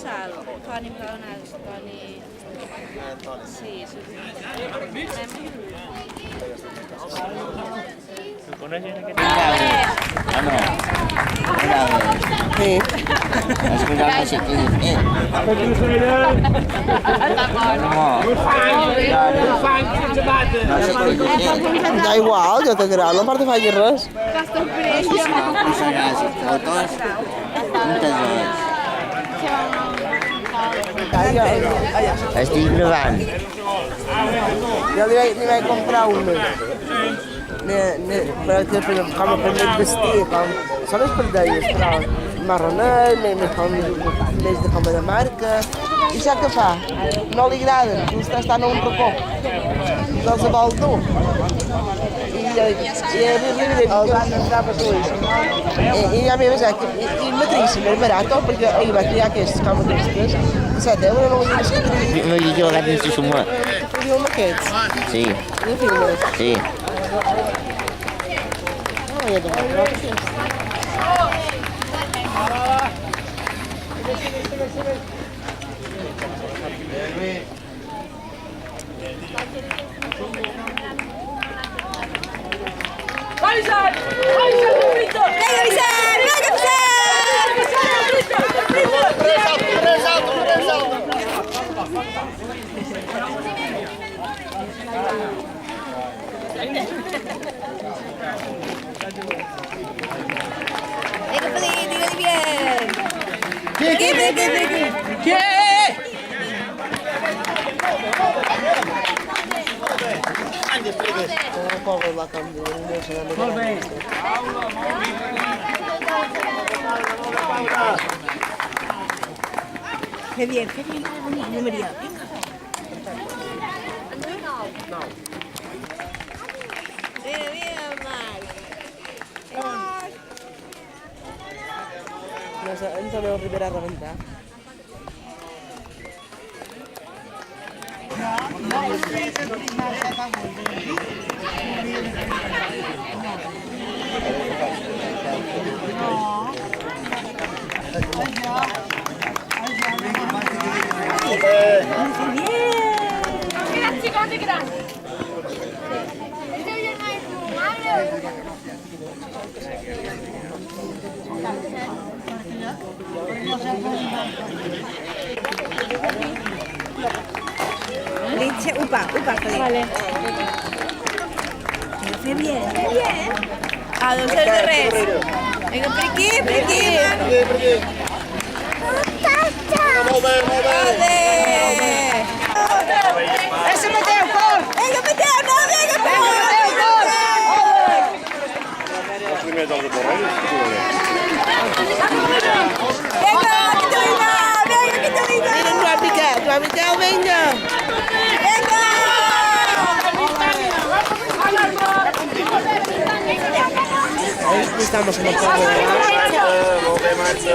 sal. Toni Plaonals, Toni... Sí, sí. Tu coneixes aquest? Ah, no. Sí. Escoltar no sé què dir. Da igual, jo t'agrada, no part de faig res. Estic gravant. Jo li vaig comprar una. Com a primer vestir, són les pardelles, però marronet, més de com a de marca. I sap què fa? No li agraden, estan a un racó. No els vol dur. I van entrar per tu. I ja m'he avisat, i matríssim, és barat, perquè ahir vaig triar aquestes, com aquestes, 7 euros, no vull dir que triï. No hi ha jugat ni si suma. Tu diu amb aquests? Sí. I filmes? Sí. No, ja t'ho vaig aquests. Vicent! Vinga, Vicent! Venga, Felipe, dígale bien. ¿Qué? Molt bé. Qué bien, María. Bien, Marc. Ens aneu a arribar a rebentar. Leche, upa, Felipe. Vale. Qué bien. A dos el de res. Venga, per aquí. Molt bé. Ese Mateu, cor! Venga, Mateu, no, venga, Mateu, cor! Els primers dels de Porreres. Venga, Catalina! Vinga, Joan Miquel, vinga! Venga! Estamos en el poble. Molt bé, Marta.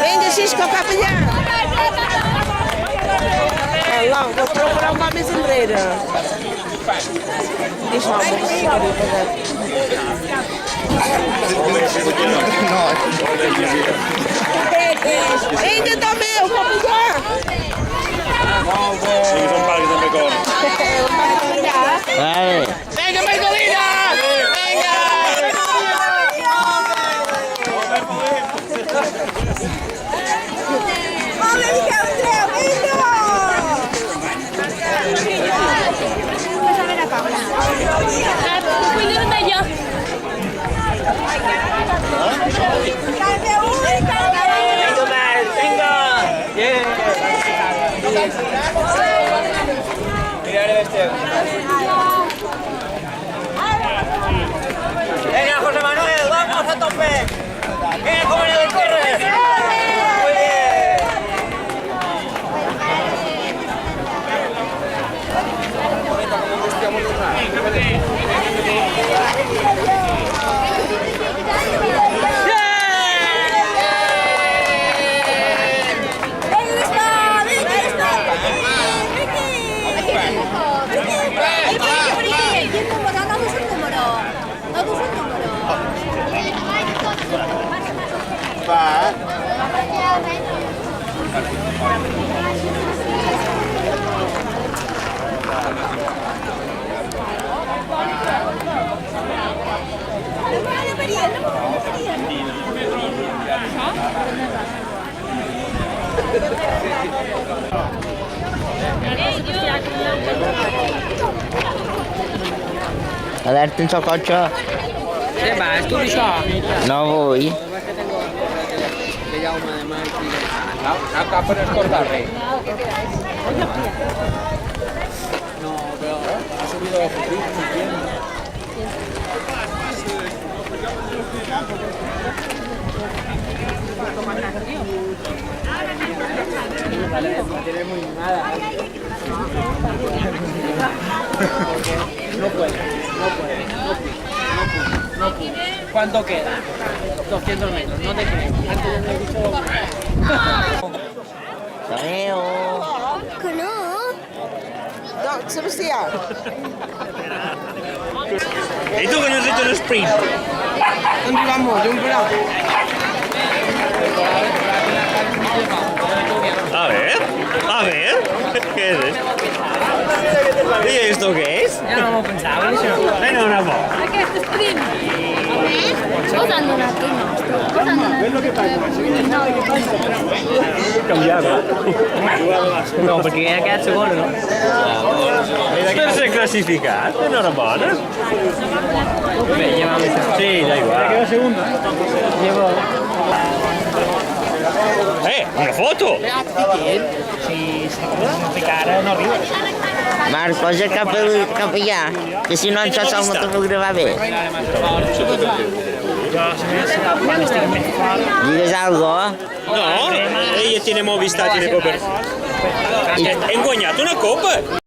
Vinga, Xisco, cap allà! No, però un va més enrere. Deixa-ho, vinga, Tomeu, cap allà! Sí, són parcs també com. Vale. Vinga, Magdalena! Vinga! Ole, Miquel, Andreu, vinga! Cuida d'allò. Venga, José Manuel, vamos a tope. Venga, compañero del Correres. Muy bien. Alerta un sococcio. Què vas, tu això? No vull. Que Jaume de Martínez. No cap per escoltar res. No, però ha subido la foto. Tiene muy mala. No puede. ¿Cuánto queda? 200 metros, no te creo. Antes ya me he dicho Torneo. Que no? No, Sebastià. ¿Y tú que no has hecho el sprint? ¿Dónde vamos? De un pelado. A ver, ¿qué es esto? ¿Y esto qué es? Ja no m'ho pensava, això. Venga, una voz. Aquest sprint. Posa'm una tuna. Posa'm una No, perquè ja ha quedat segon, no? Tercer clasificat, enhorabona. Bé, llevamos això. Sí, da igual. Llevo... Una foto. Si de cara no arriba. Marc, posa cap allà, que si no ens sol no te fotografar bé. Digues algo? No, ella tiene Movistar, tiene cobertura. Hem guanyat una copa.